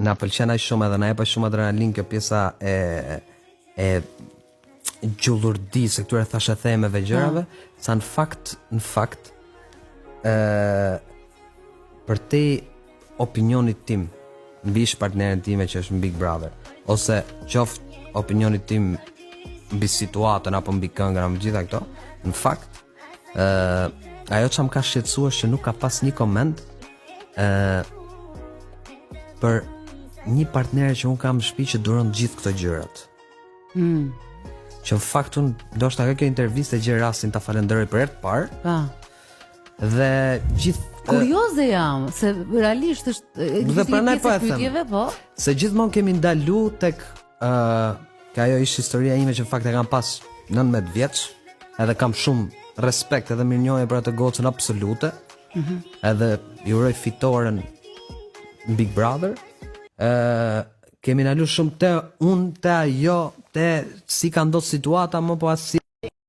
na pëlqen aq shumë edhe na jep aq shumë adrenalin kjo pjesa e gjullurdisë, këtyre thashë themeve gjërave, sa në fakt për te opinionit tim mbi partnerin time që është në Big Brother, ose qoftë opinionit tim mbi situatën apo mbi këngën, mbi gjitha këto, në fakt ajo që më ka shqetësuar që nuk ka pas një koment për një partner që unë kam në shtëpi që duron gjithë këto gjërat. Që në fakt unë ndoshta kjo intervistë e gjë rastin ta falenderoj për herë të parë. Dhe gjithë kurioze jam, se realisht është dhe pranaj po e them. Po. Se gjithmonë kemi ndalu tek ka ajo ishte historia ime që në fakt e kam pas 19 vjeç, edhe kam shumë respekt edhe mirënjohje për atë gocën absolute. Edhe i uroj fitoren Big Brother. Kemi ndalu shumë te unë, te ajo, te si ka ndodhur situata, më po as si